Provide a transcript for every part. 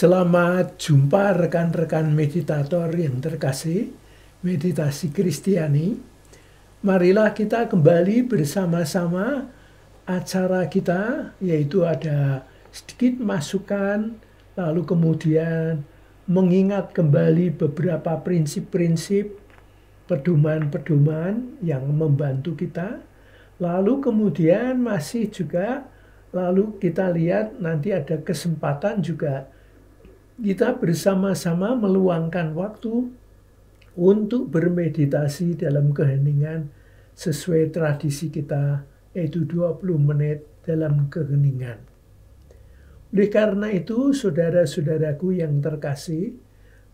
Selamat jumpa rekan-rekan meditator yang terkasih, meditasi Kristiani. Marilah kita kembali bersama-sama acara kita, yaitu ada sedikit masukan, lalu kemudian mengingat kembali beberapa prinsip-prinsip pedoman-pedoman yang membantu kita. Lalu kemudian masih juga, lalu kita lihat nanti ada kesempatan juga kita bersama-sama meluangkan waktu untuk bermeditasi dalam keheningan sesuai tradisi kita, yaitu 20 menit dalam keheningan. Oleh karena itu, saudara-saudaraku yang terkasih,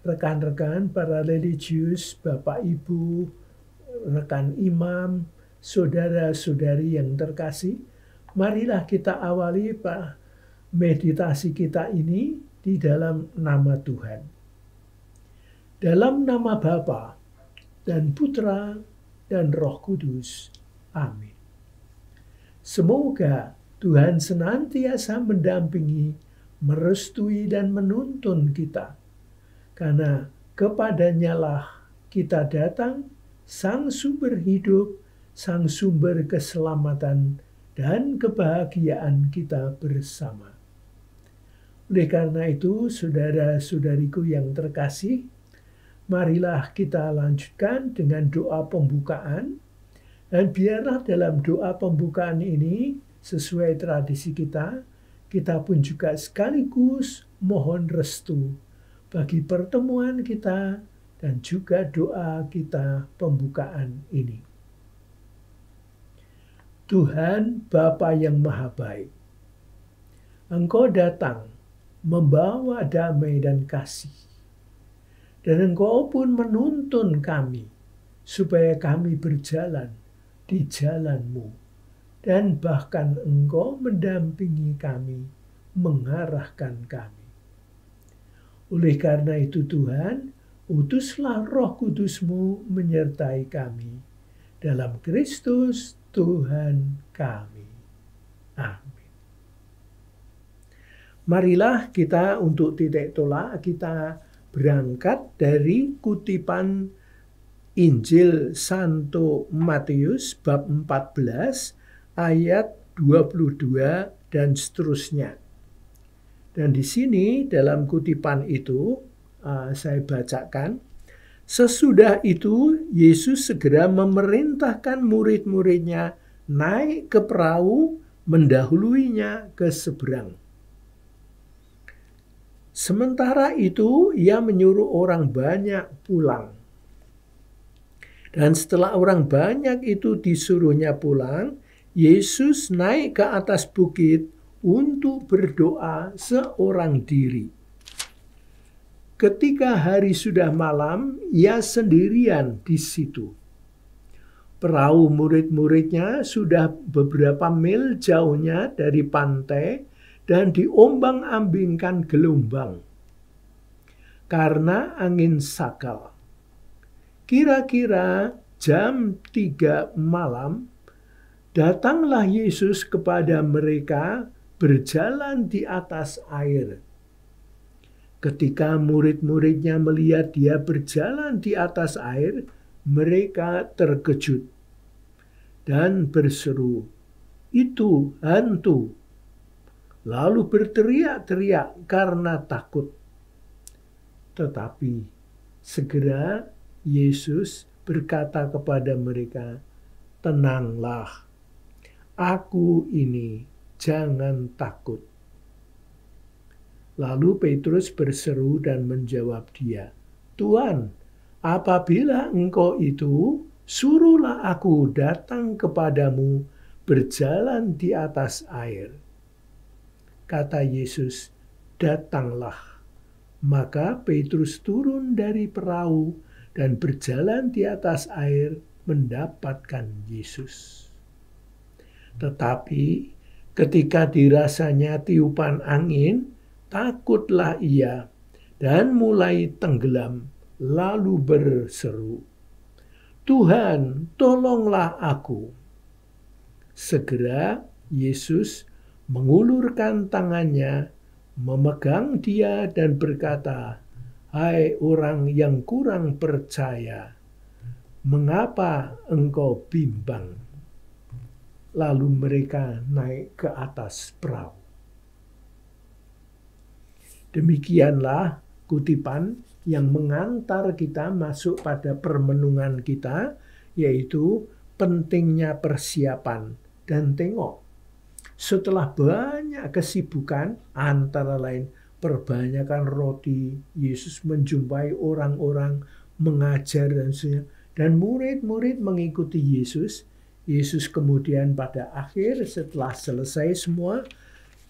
rekan-rekan para religius, Bapak Ibu, rekan imam, saudara-saudari yang terkasih, marilah kita awali meditasi kita ini di dalam nama Tuhan. Dalam nama Bapa dan Putra dan Roh Kudus. Amin. Semoga Tuhan senantiasa mendampingi, merestui dan menuntun kita. Karena kepadanya lah kita datang, Sang Sumber hidup, Sang Sumber keselamatan dan kebahagiaan kita bersama. Oleh karena itu, saudara-saudariku yang terkasih, marilah kita lanjutkan dengan doa pembukaan. Dan biarlah dalam doa pembukaan ini, sesuai tradisi kita, kita pun juga sekaligus mohon restu bagi pertemuan kita dan juga doa kita pembukaan ini. Tuhan Bapa yang Maha Baik, Engkau datang membawa damai dan kasih. Dan Engkau pun menuntun kami supaya kami berjalan di jalan-Mu. Dan bahkan Engkau mendampingi kami, mengarahkan kami. Oleh karena itu Tuhan, utuslah Roh Kudus-Mu menyertai kami. Dalam Kristus Tuhan kami. Amin. Marilah kita untuk titik tolak, kita berangkat dari kutipan Injil Santo Matius bab 14 ayat 22 dan seterusnya. Dan di sini dalam kutipan itu saya bacakan, sesudah itu Yesus segera memerintahkan murid-muridnya naik ke perahu mendahuluinya ke seberang. Sementara itu ia menyuruh orang banyak pulang. Dan setelah orang banyak itu disuruhnya pulang, Yesus naik ke atas bukit untuk berdoa seorang diri. Ketika hari sudah malam, ia sendirian di situ. Perahu murid-muridnya sudah beberapa mil jauhnya dari pantai dan diombang-ambingkan gelombang karena angin sakal. Kira-kira jam 3 malam, datanglah Yesus kepada mereka berjalan di atas air. Ketika murid-muridnya melihat dia berjalan di atas air, mereka terkejut dan berseru, "Itu hantu!" Lalu berteriak-teriak karena takut. Tetapi segera Yesus berkata kepada mereka, "Tenanglah, aku ini, jangan takut." Lalu Petrus berseru dan menjawab dia, "Tuhan, apabila Engkau itu, suruhlah aku datang kepadamu berjalan di atas air." Kata Yesus, "Datanglah." Maka Petrus turun dari perahu dan berjalan di atas air mendapatkan Yesus. Tetapi ketika dirasanya tiupan angin, takutlah ia dan mulai tenggelam, lalu berseru, "Tuhan, tolonglah aku." Segera Yesus mengulurkan tangannya, memegang dia dan berkata, "Hai orang yang kurang percaya, mengapa engkau bimbang?" Lalu mereka naik ke atas perahu. Demikianlah kutipan yang mengantar kita masuk pada permenungan kita, yaitu pentingnya persiapan. Dan tengok, setelah banyak kesibukan, antara lain perbanyakan roti, Yesus menjumpai orang-orang, mengajar dan sebagainya, dan murid-murid mengikuti Yesus. Yesus kemudian pada akhir setelah selesai semua,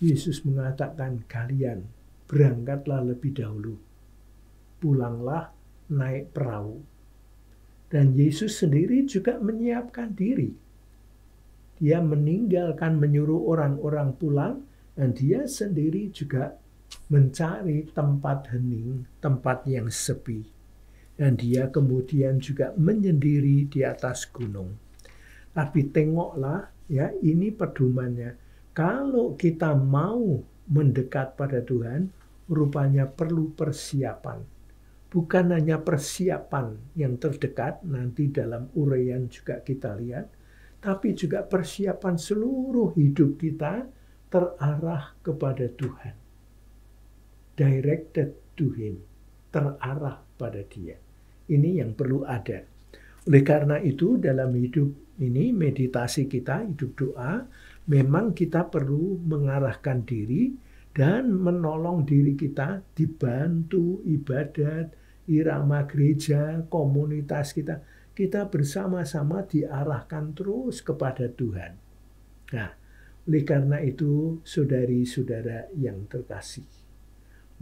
Yesus mengatakan, "Kalian berangkatlah lebih dahulu, pulanglah naik perahu." Dan Yesus sendiri juga menyiapkan diri. Dia meninggalkan, menyuruh orang-orang pulang, dan dia sendiri juga mencari tempat hening, tempat yang sepi. Dan dia kemudian juga menyendiri di atas gunung. Tapi tengoklah, ya, ini pedomannya. Kalau kita mau mendekat pada Tuhan, rupanya perlu persiapan. Bukan hanya persiapan yang terdekat, nanti dalam uraian juga kita lihat, tapi juga persiapan seluruh hidup kita terarah kepada Tuhan. Directed to Him, terarah pada Dia. Ini yang perlu ada. Oleh karena itu, dalam hidup ini, meditasi kita, hidup doa, memang kita perlu mengarahkan diri dan menolong diri kita, dibantu ibadat, irama gereja, komunitas kita. Kita bersama-sama diarahkan terus kepada Tuhan. Nah, oleh karena itu, saudari-saudara yang terkasih,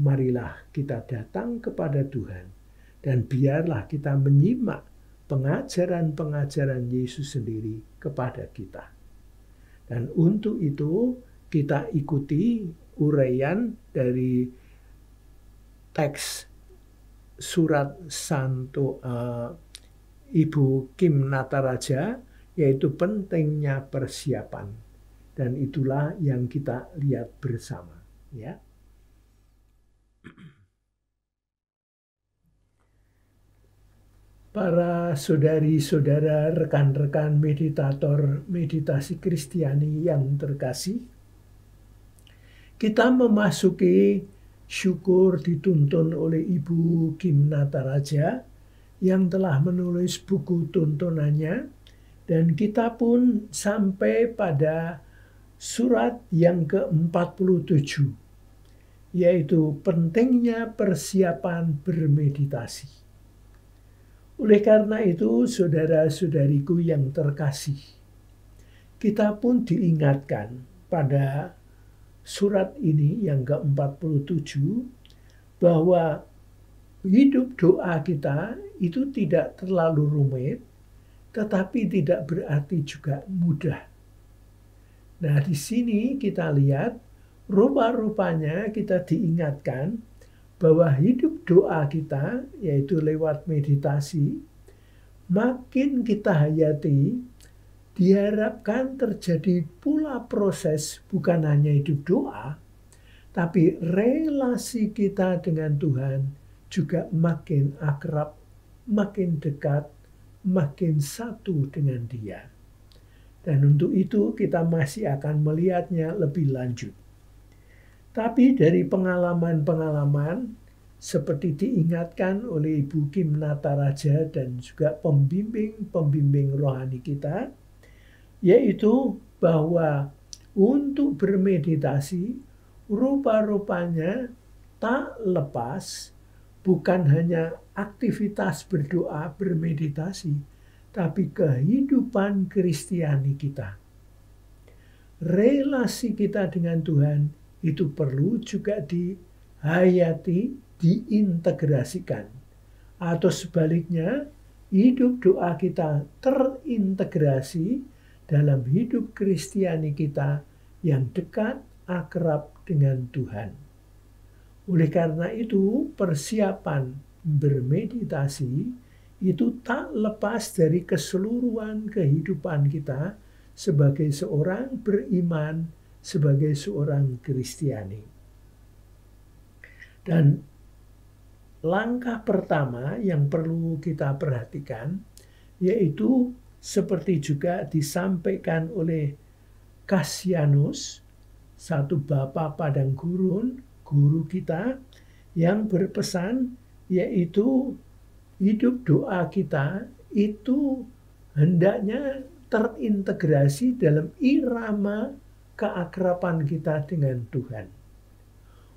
marilah kita datang kepada Tuhan dan biarlah kita menyimak pengajaran-pengajaran Yesus sendiri kepada kita. Dan untuk itu kita ikuti uraian dari teks surat Santo Ibu Kim Nataraja, yaitu pentingnya persiapan. Dan itulah yang kita lihat bersama, ya. Para saudari-saudara, rekan-rekan meditator meditasi Kristiani yang terkasih, kita memasuki syukur dituntun oleh Ibu Kim Nataraja yang telah menulis buku tuntunannya, dan kita pun sampai pada surat yang ke-47, yaitu pentingnya persiapan bermeditasi. Oleh karena itu, saudara-saudariku yang terkasih, kita pun diingatkan pada surat ini yang ke-47 bahwa hidup doa kita itu tidak terlalu rumit, tetapi tidak berarti juga mudah. Nah, di sini kita lihat rupa-rupanya kita diingatkan bahwa hidup doa kita, yaitu lewat meditasi, makin kita hayati, diharapkan terjadi pula proses bukan hanya hidup doa, tapi relasi kita dengan Tuhan juga makin akrab, makin dekat, makin satu dengan Dia. Dan untuk itu kita masih akan melihatnya lebih lanjut. Tapi dari pengalaman-pengalaman seperti diingatkan oleh Ibu Kim Nataraja dan juga pembimbing-pembimbing rohani kita, yaitu bahwa untuk bermeditasi rupa-rupanya tak lepas bukan hanya aktivitas berdoa, bermeditasi, tapi kehidupan Kristiani kita. Relasi kita dengan Tuhan itu perlu juga dihayati, diintegrasikan. Atau sebaliknya, hidup doa kita terintegrasi dalam hidup Kristiani kita yang dekat, akrab dengan Tuhan. Oleh karena itu, persiapan bermeditasi itu tak lepas dari keseluruhan kehidupan kita sebagai seorang beriman, sebagai seorang Kristiani. Dan langkah pertama yang perlu kita perhatikan yaitu seperti juga disampaikan oleh Cassianus, satu bapak padang gurun, guru kita, yang berpesan yaitu hidup doa kita itu hendaknya terintegrasi dalam irama keakraban kita dengan Tuhan.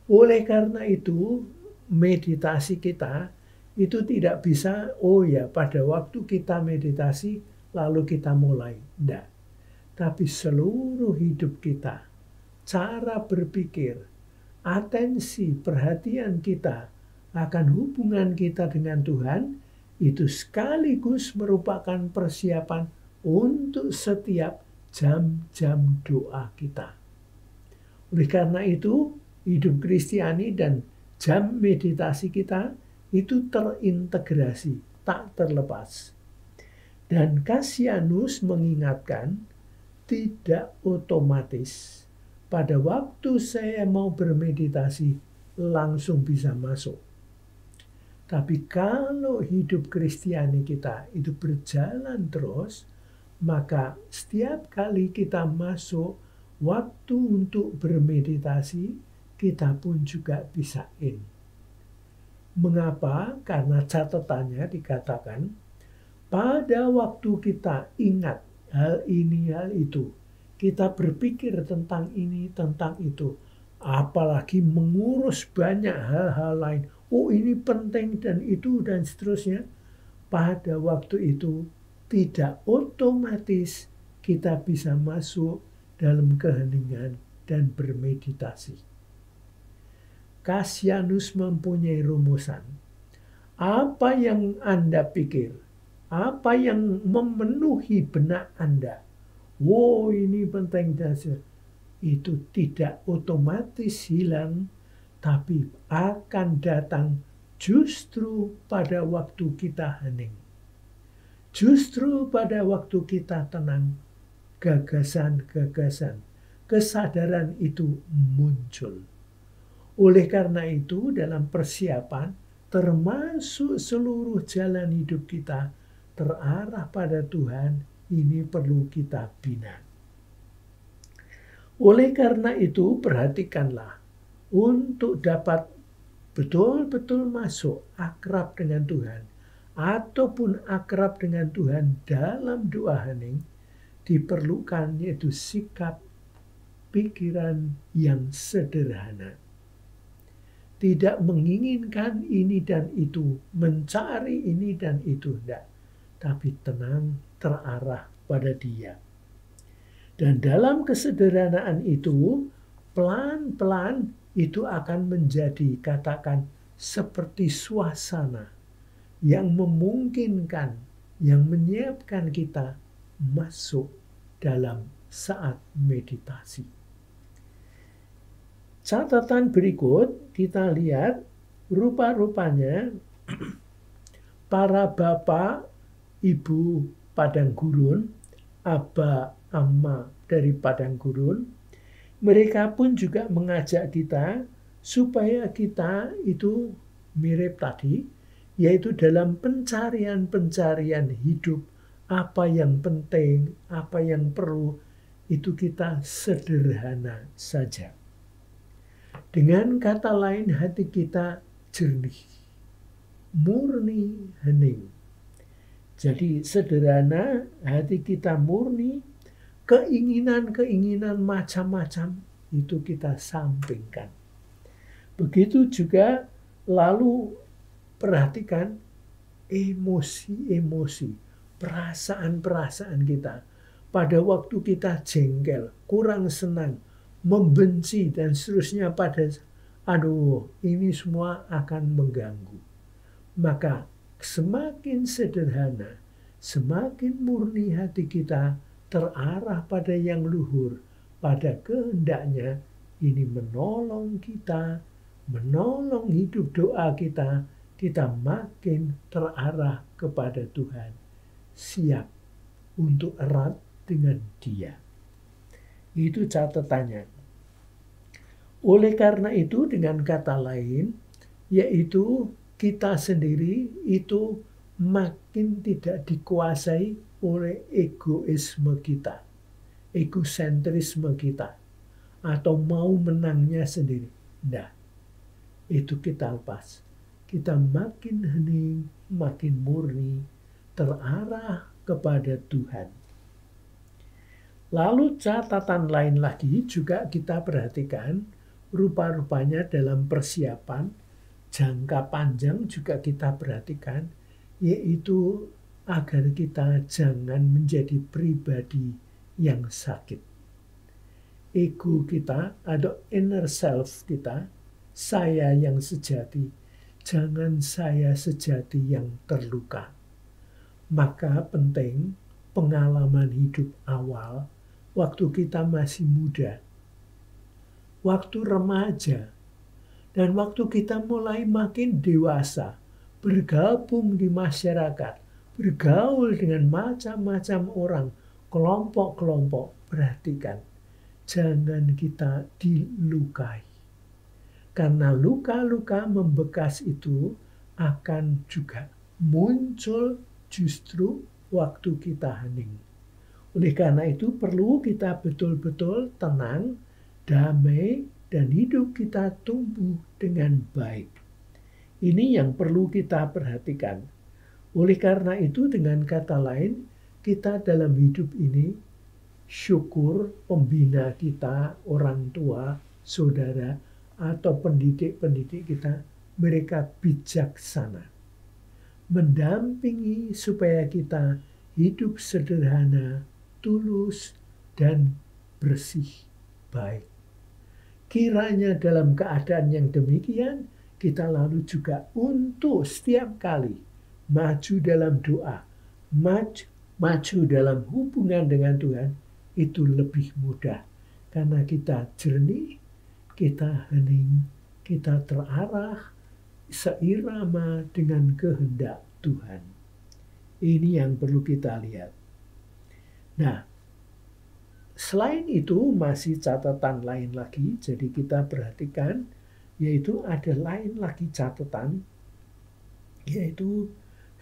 Oleh karena itu, meditasi kita itu tidak bisa, pada waktu kita meditasi lalu kita mulai. Tidak. Tapi seluruh hidup kita, cara berpikir, atensi, perhatian kita akan hubungan kita dengan Tuhan, itu sekaligus merupakan persiapan untuk setiap jam-jam doa kita. Oleh karena itu, hidup Kristiani dan jam meditasi kita itu terintegrasi, tak terlepas. Dan Cassianus mengingatkan, tidak otomatis pada waktu saya mau bermeditasi langsung bisa masuk. Tapi kalau hidup Kristiani kita itu berjalan terus, maka setiap kali kita masuk waktu untuk bermeditasi, kita pun juga bisa in. Mengapa? Karena catatannya dikatakan, pada waktu kita ingat hal ini, hal itu, kita berpikir tentang ini, tentang itu, apalagi mengurus banyak hal-hal lain. Ini penting dan itu dan seterusnya. Pada waktu itu tidak otomatis kita bisa masuk dalam keheningan dan bermeditasi. Cassianus mempunyai rumusan. Apa yang Anda pikir, apa yang memenuhi benak Anda, ini penting dasar, itu tidak otomatis hilang, tapi akan datang justru pada waktu kita hening. Justru pada waktu kita tenang, gagasan-gagasan, kesadaran itu muncul. Oleh karena itu, dalam persiapan, termasuk seluruh jalan hidup kita, terarah pada Tuhan, ini perlu kita bina. Oleh karena itu, perhatikanlah, untuk dapat betul-betul masuk akrab dengan Tuhan, ataupun akrab dengan Tuhan dalam doa hening, diperlukan yaitu sikap pikiran yang sederhana. Tidak menginginkan ini dan itu, mencari ini dan itu, tidak. Tapi tenang, terarah pada Dia. Dan dalam kesederhanaan itu, pelan-pelan itu akan menjadi, katakan, seperti suasana yang memungkinkan, yang menyiapkan kita masuk dalam saat meditasi. Catatan berikut kita lihat rupa-rupanya para bapak, ibu padang gurun, aba, amma dari padang gurun, mereka pun juga mengajak kita supaya kita itu mirip tadi, yaitu dalam pencarian-pencarian hidup, apa yang penting, apa yang perlu, itu kita sederhana saja. Dengan kata lain, hati kita jernih, murni, hening. Jadi sederhana, hati kita murni, keinginan-keinginan macam-macam itu kita sampingkan. Begitu juga lalu perhatikan emosi-emosi, perasaan-perasaan kita. Pada waktu kita jengkel, kurang senang, membenci dan seterusnya ini semua akan mengganggu. Maka semakin sederhana, semakin murni hati kita terarah pada yang luhur, pada kehendaknya, ini menolong kita, menolong hidup doa kita, kita makin terarah kepada Tuhan, siap untuk erat dengan Dia. Itu catatannya. Oleh karena itu, dengan kata lain, yaitu kita sendiri itu makin tidak dikuasai oleh egoisme kita, egosentrisme kita, atau mau menangnya sendiri. Nah, itu kita lepas. Kita makin hening, makin murni, terarah kepada Tuhan. Lalu catatan lain lagi juga kita perhatikan, rupa-rupanya dalam persiapan jangka panjang juga kita perhatikan, yaitu agar kita jangan menjadi pribadi yang sakit. Ego kita atau inner self kita, saya yang sejati, jangan saya sejati yang terluka. Maka penting pengalaman hidup awal waktu kita masih muda, waktu remaja, dan waktu kita mulai makin dewasa, bergabung di masyarakat, bergaul dengan macam-macam orang, kelompok-kelompok, perhatikan, jangan kita dilukai. Karena luka-luka membekas itu akan juga muncul justru waktu kita hening. Oleh karena itu perlu kita betul-betul tenang, damai, dan hidup kita tumbuh dengan baik. Ini yang perlu kita perhatikan. Oleh karena itu dengan kata lain, kita dalam hidup ini syukur pembina kita, orang tua, saudara, atau pendidik-pendidik kita, mereka bijaksana. Mendampingi supaya kita hidup sederhana, tulus, dan bersih, baik. Kiranya dalam keadaan yang demikian, kita lalu juga untuk setiap kali maju dalam doa, maju dalam hubungan dengan Tuhan, itu lebih mudah. Karena kita jernih, kita hening, kita terarah, seirama dengan kehendak Tuhan. Ini yang perlu kita lihat. Nah, selain itu masih catatan lain lagi, jadi kita perhatikan, yaitu ada lain lagi catatan, yaitu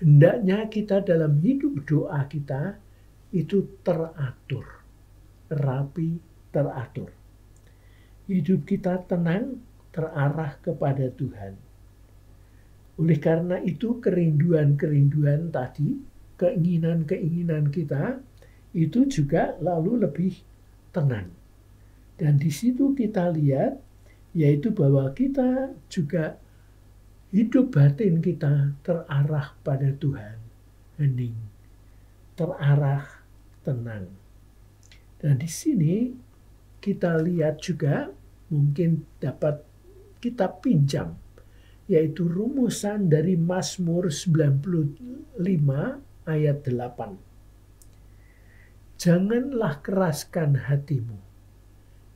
hendaknya kita dalam hidup doa kita itu teratur, rapi, teratur. Hidup kita tenang, terarah kepada Tuhan. Oleh karena itu kerinduan-kerinduan tadi, keinginan-keinginan kita, itu juga lalu lebih tenang. Dan di situ kita lihat, yaitu bahwa kita juga hidup batin kita terarah pada Tuhan, hening, terarah, tenang. Dan di sini kita lihat juga mungkin dapat kita pinjam, yaitu rumusan dari Mazmur 95 ayat 8. Janganlah keraskan hatimu,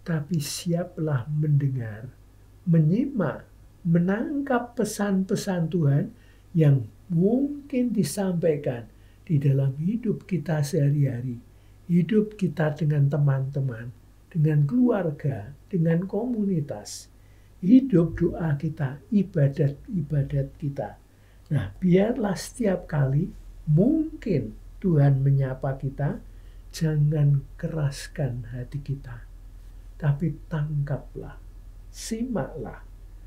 tapi siaplah mendengar, menyimak, menangkap pesan-pesan Tuhan yang mungkin disampaikan di dalam hidup kita sehari-hari, hidup kita dengan teman-teman, dengan keluarga, dengan komunitas, hidup doa kita, ibadat-ibadat kita. Nah, biarlah setiap kali mungkin Tuhan menyapa kita, jangan keraskan hati kita, tapi tangkaplah, simaklah,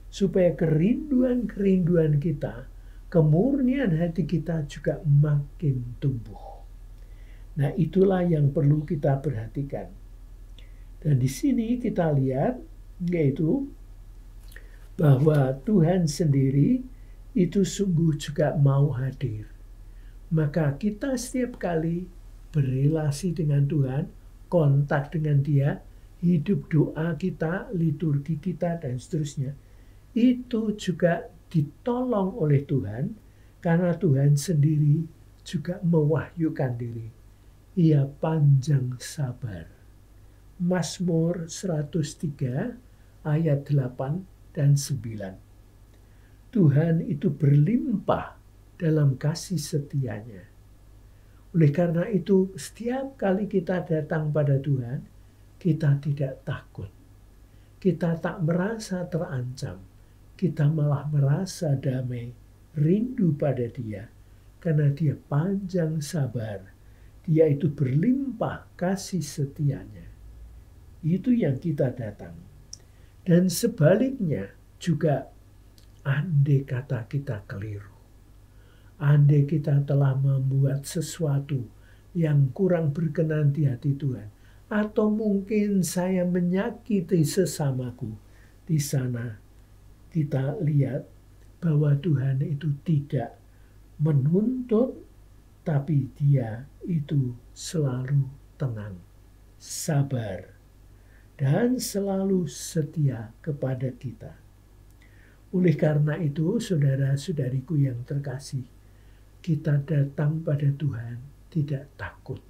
supaya kerinduan-kerinduan kita, kemurnian hati kita juga makin tumbuh. Nah, itulah yang perlu kita perhatikan. Dan di sini kita lihat, yaitu bahwa Tuhan sendiri itu sungguh juga mau hadir. Maka kita setiap kali berrelasi dengan Tuhan, kontak dengan Dia, hidup doa kita, liturgi kita, dan seterusnya, itu juga ditolong oleh Tuhan, karena Tuhan sendiri juga mewahyukan diri. Ia panjang sabar. Mazmur 103 ayat 8 dan 9. Tuhan itu berlimpah dalam kasih setianya. Oleh karena itu, setiap kali kita datang pada Tuhan, kita tidak takut. Kita tak merasa terancam. kita malah merasa damai, rindu pada Dia, karena Dia panjang sabar. Dia itu berlimpah kasih setianya. Itu yang kita datang. Dan sebaliknya juga, andai kata kita keliru, andai kita telah membuat sesuatu yang kurang berkenan di hati Tuhan, atau mungkin saya menyakiti sesamaku, di sana kita lihat bahwa Tuhan itu tidak menuntut, tapi Dia itu selalu tenang, sabar, dan selalu setia kepada kita. Oleh karena itu, saudara-saudariku yang terkasih, kita datang pada Tuhan tidak takut,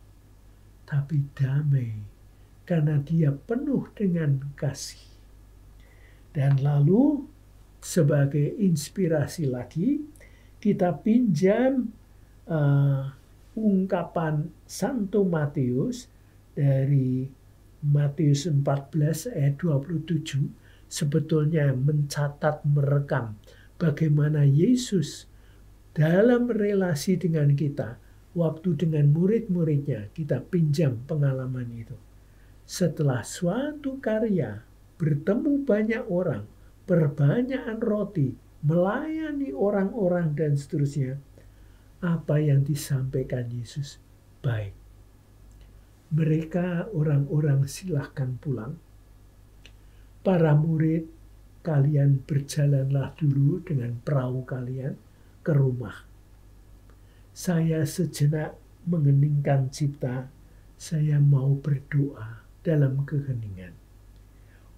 tapi damai, karena Dia penuh dengan kasih. Dan lalu, sebagai inspirasi lagi, kita pinjam ungkapan Santo Matius dari Matius 14 ayat 27, sebetulnya mencatat, merekam bagaimana Yesus dalam relasi dengan kita, waktu dengan murid-muridnya, kita pinjam pengalaman itu. Setelah suatu karya, bertemu banyak orang, perbanyakan roti, melayani orang-orang dan seterusnya, apa yang disampaikan Yesus baik. Mereka orang-orang silahkan pulang. Para murid, kalian berjalanlah dulu dengan perahu kalian ke rumah. Saya sejenak mengeningkan cipta, saya mau berdoa dalam keheningan.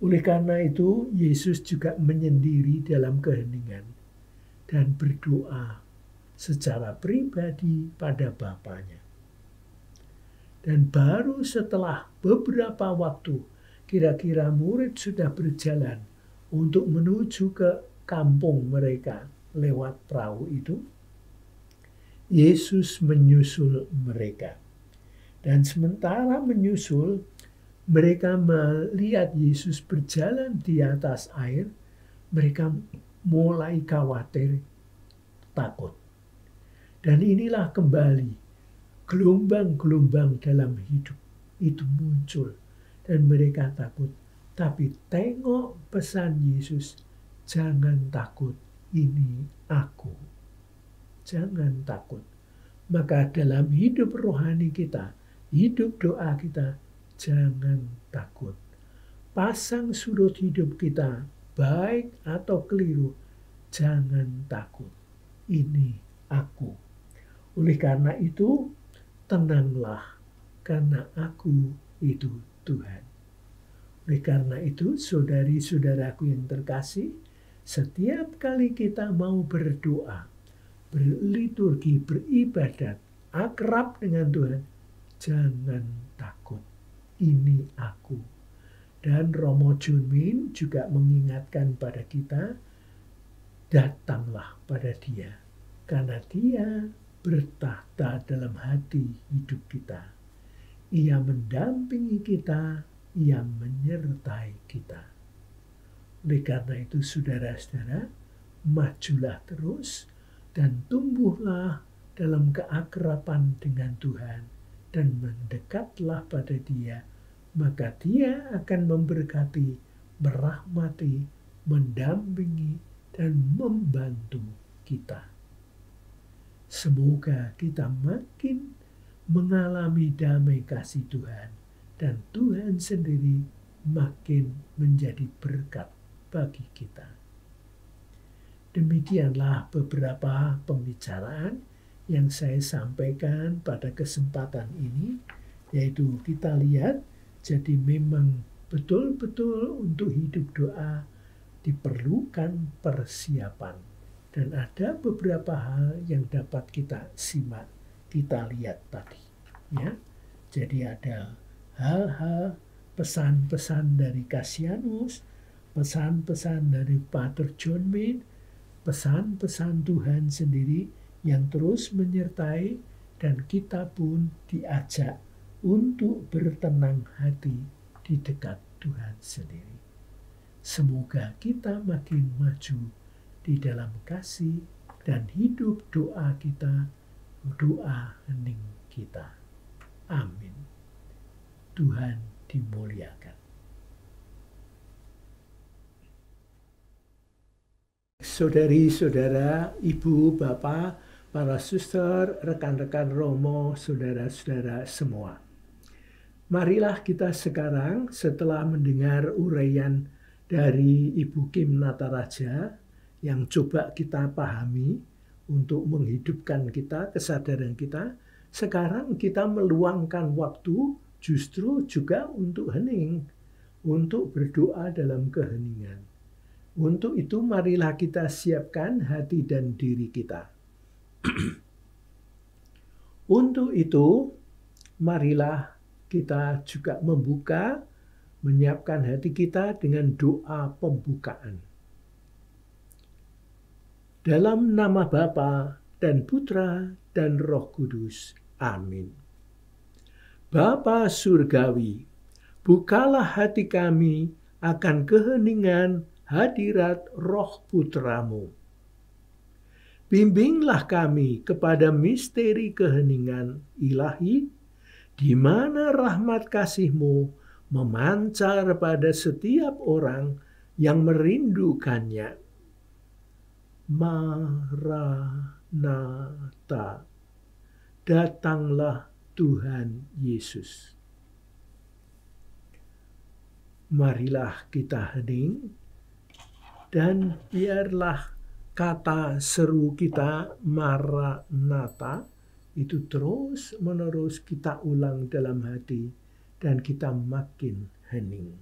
Oleh karena itu, Yesus juga menyendiri dalam keheningan dan berdoa secara pribadi pada Bapanya. Dan baru setelah beberapa waktu, kira-kira murid sudah berjalan untuk menuju ke kampung mereka lewat perahu itu, Yesus menyusul mereka. Dan sementara menyusul, mereka melihat Yesus berjalan di atas air, mereka mulai khawatir, takut. Dan inilah kembali gelombang-gelombang dalam hidup itu muncul. Dan mereka takut. Tapi tengok pesan Yesus, jangan takut, ini aku. Jangan takut. Maka dalam hidup rohani kita, hidup doa kita, jangan takut. Pasang surut hidup kita, baik atau keliru, jangan takut. Ini aku. Oleh karena itu, tenanglah, karena aku itu Tuhan. Oleh karena itu, saudari-saudaraku yang terkasih, setiap kali kita mau berdoa, berliturgi, beribadat, akrab dengan Tuhan, jangan takut. Ini aku. Dan Romo Junmin juga mengingatkan pada kita, datanglah pada Dia, karena Dia bertahta dalam hati hidup kita. Ia mendampingi kita, Ia menyertai kita. Oleh karena itu, saudara-saudara, majulah terus dan tumbuhlah dalam keakraban dengan Tuhan dan mendekatlah pada Dia, maka Dia akan memberkati, merahmati, mendampingi, dan membantu kita. Semoga kita makin mengalami damai kasih Tuhan, dan Tuhan sendiri makin menjadi berkat bagi kita. Demikianlah beberapa pembicaraan yang saya sampaikan pada kesempatan ini, yaitu kita lihat, jadi memang betul-betul untuk hidup doa diperlukan persiapan. Dan ada beberapa hal yang dapat kita simak, kita lihat tadi. Ya, jadi ada hal-hal pesan-pesan dari Cassianus, pesan-pesan dari Pater John Min, pesan-pesan Tuhan sendiri yang terus menyertai, dan kita pun diajak untuk bertenang hati di dekat Tuhan sendiri. Semoga kita makin maju di dalam kasih dan hidup doa kita, doa hening kita. Amin. Tuhan dimuliakan. Saudari-saudara, ibu, bapak, para suster, rekan-rekan Romo, saudara-saudara semua. Marilah kita sekarang setelah mendengar uraian dari Ibu Kim Nataraja yang coba kita pahami untuk menghidupkan kita, kesadaran kita, sekarang kita meluangkan waktu justru juga untuk hening, untuk berdoa dalam keheningan. Untuk itu marilah kita siapkan hati dan diri kita. Untuk itu marilah kita juga menyiapkan hati kita dengan doa pembukaan. Dalam nama Bapa dan Putra dan Roh Kudus. Amin. Bapa Surgawi, bukalah hati kami akan keheningan hadirat Roh Putramu. Bimbinglah kami kepada misteri keheningan ilahi, di mana rahmat kasih-Mu memancar pada setiap orang yang merindukannya. Maranatha, datanglah Tuhan Yesus. Marilah kita hening dan biarlah kata seru kita Maranatha itu terus-menerus kita ulang dalam hati dan kita makin hening.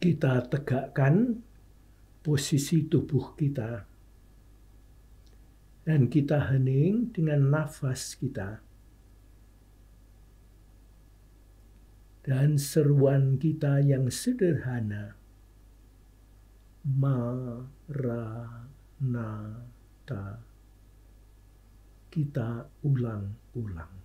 Kita tegakkan posisi tubuh kita dan kita hening dengan nafas kita. Dan seruan kita yang sederhana, Maranatha, kita ulang-ulang.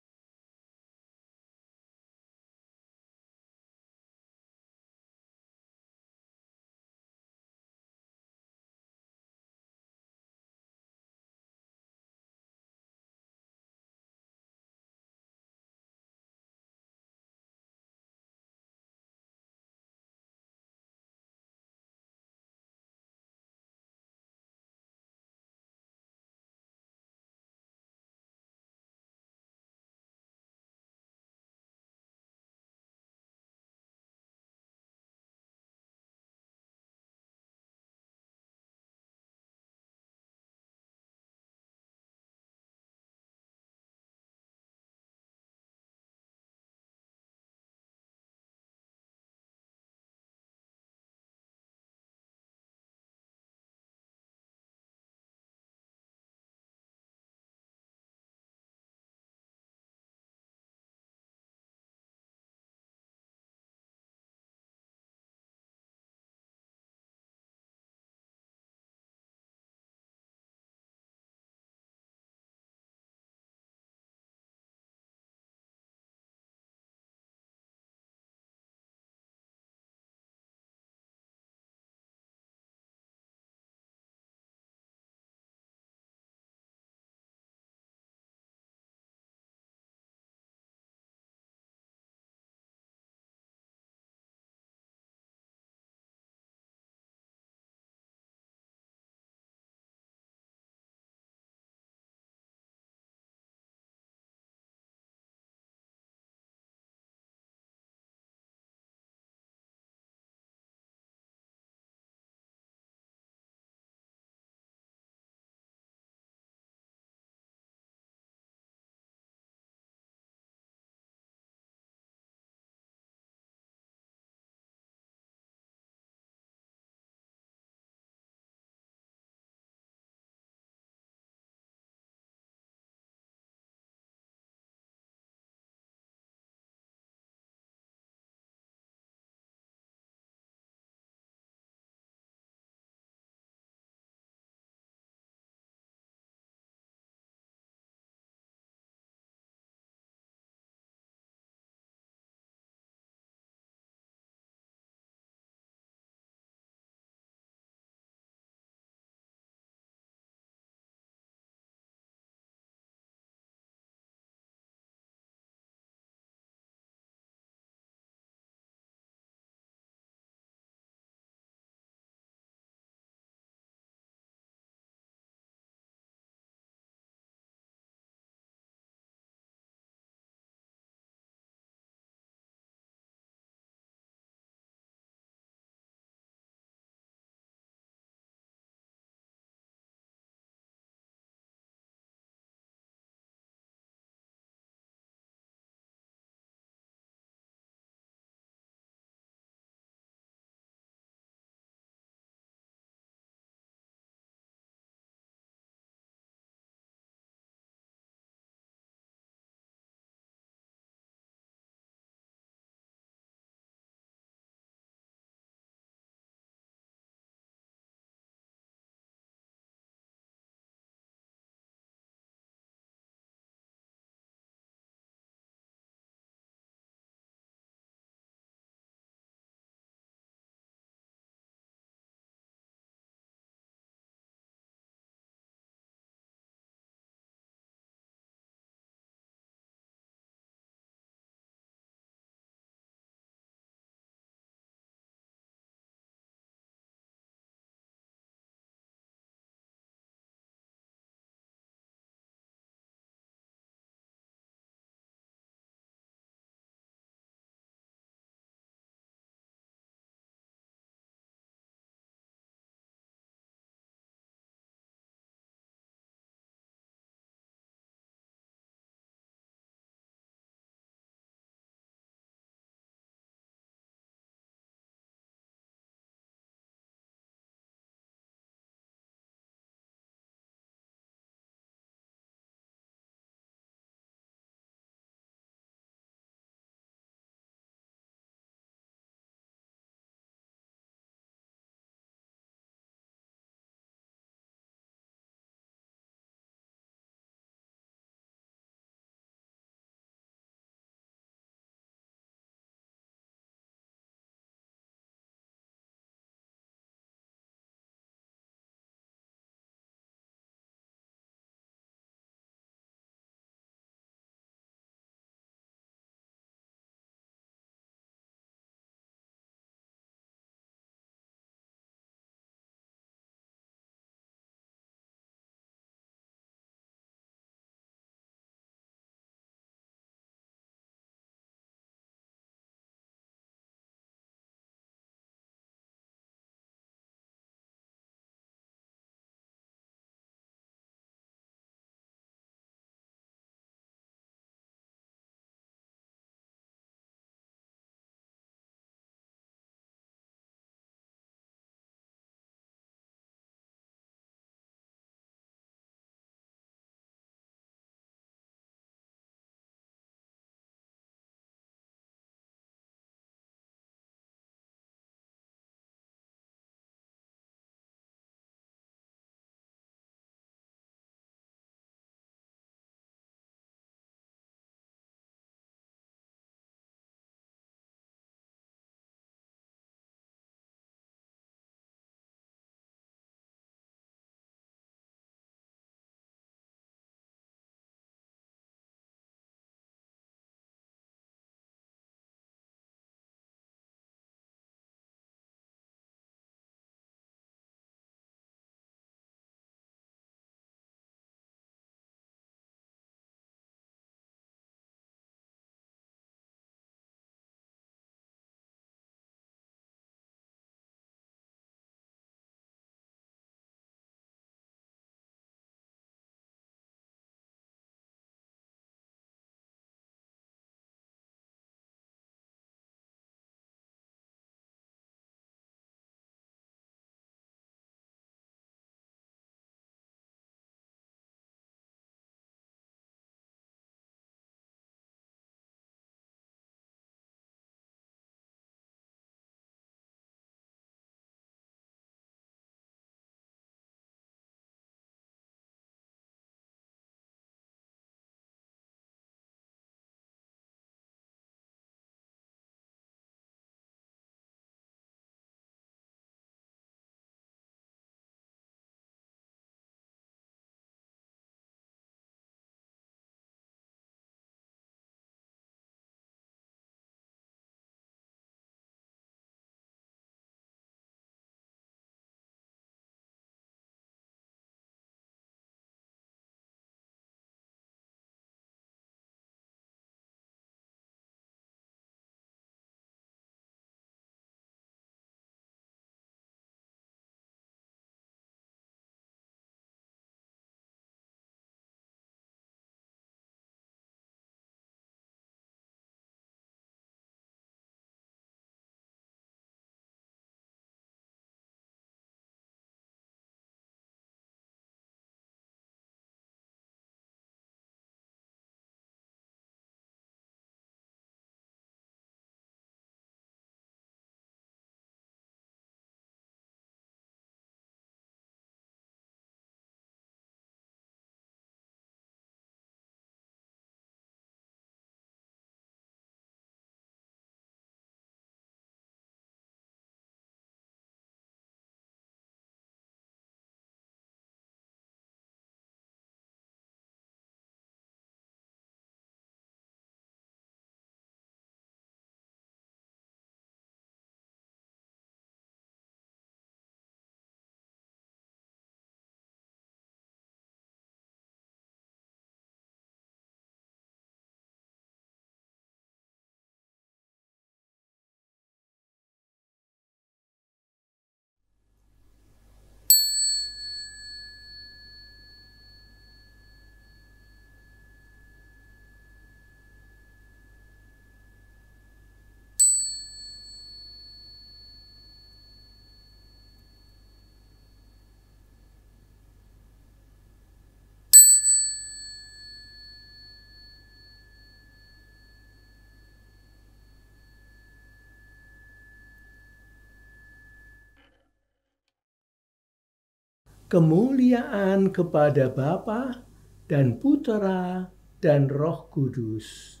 Kemuliaan kepada Bapa dan Putera dan Roh Kudus,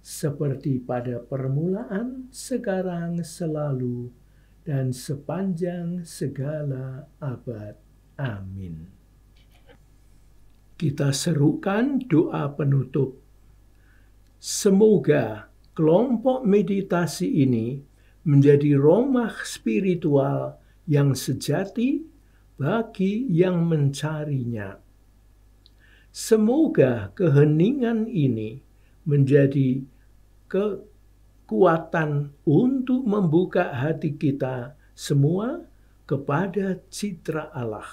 seperti pada permulaan, sekarang, selalu, dan sepanjang segala abad. Amin. Kita serukan doa penutup. Semoga kelompok meditasi ini menjadi rumah spiritual yang sejati bagi yang mencarinya. Semoga keheningan ini menjadi kekuatan untuk membuka hati kita semua kepada citra Allah.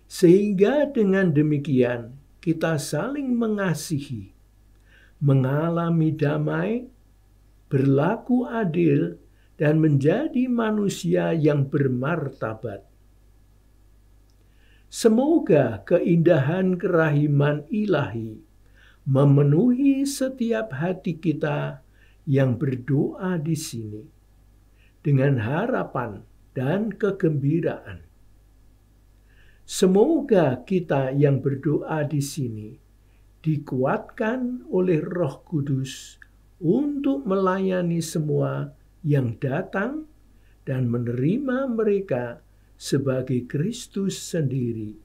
Sehingga dengan demikian kita saling mengasihi, mengalami damai, berlaku adil, dan menjadi manusia yang bermartabat. Semoga keindahan kerahiman ilahi memenuhi setiap hati kita yang berdoa di sini dengan harapan dan kegembiraan. Semoga kita yang berdoa di sini dikuatkan oleh Roh Kudus untuk melayani semua yang datang dan menerima mereka sebagai Kristus sendiri.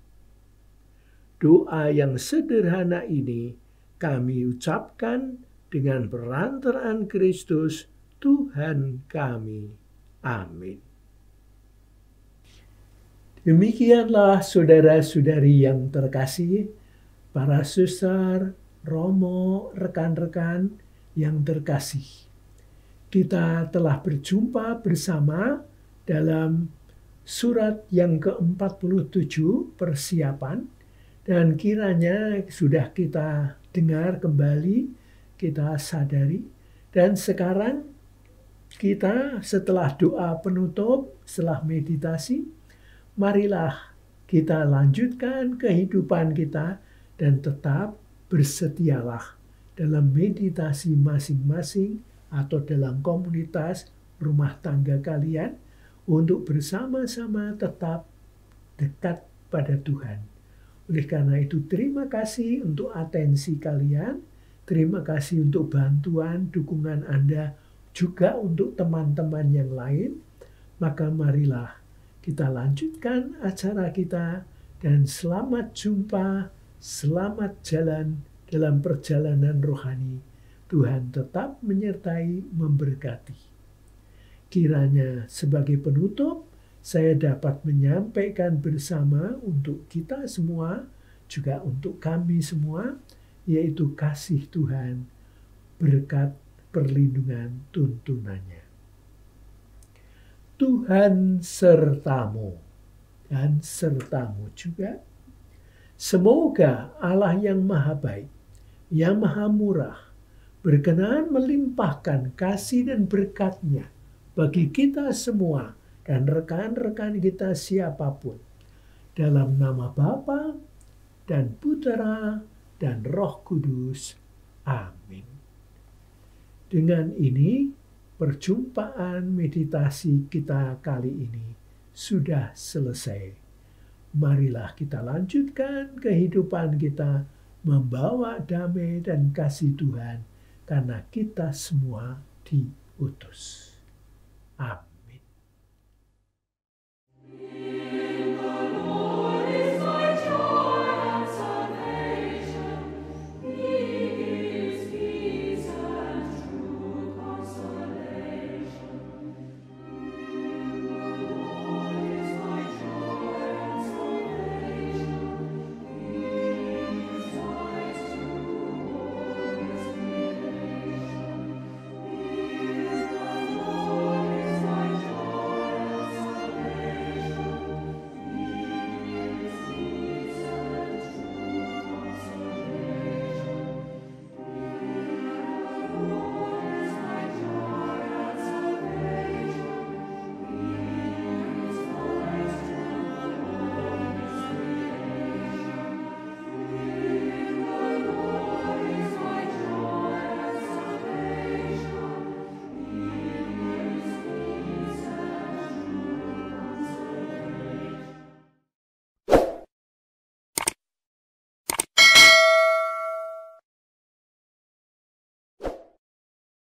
Doa yang sederhana ini kami ucapkan dengan perantaraan Kristus Tuhan kami. Amin. Demikianlah saudara-saudari yang terkasih, para suster, romo, rekan-rekan yang terkasih. Kita telah berjumpa bersama dalam surat yang ke-47, persiapan, dan kiranya sudah kita dengar kembali, kita sadari, dan sekarang kita setelah doa penutup, setelah meditasi, marilah kita lanjutkan kehidupan kita dan tetap bersetialah dalam meditasi masing-masing atau dalam komunitas rumah tangga kalian untuk bersama-sama tetap dekat pada Tuhan. Oleh karena itu, terima kasih untuk atensi kalian, terima kasih untuk bantuan, dukungan Anda, juga untuk teman-teman yang lain. Maka marilah kita lanjutkan acara kita dan selamat jumpa, selamat jalan dalam perjalanan rohani. Tuhan tetap menyertai, memberkati. Kiranya sebagai penutup, saya dapat menyampaikan bersama untuk kita semua, juga untuk kami semua, yaitu kasih Tuhan, berkat perlindungan tuntunannya. Tuhan sertamu dan sertamu juga. Semoga Allah yang maha baik, yang maha murah, berkenan melimpahkan kasih dan berkat-Nya bagi kita semua dan rekan-rekan kita siapapun. Dalam nama Bapa dan Putera dan Roh Kudus. Amin. Dengan ini, perjumpaan meditasi kita kali ini sudah selesai. Marilah kita lanjutkan kehidupan kita membawa damai dan kasih Tuhan karena kita semua diutus. Amin.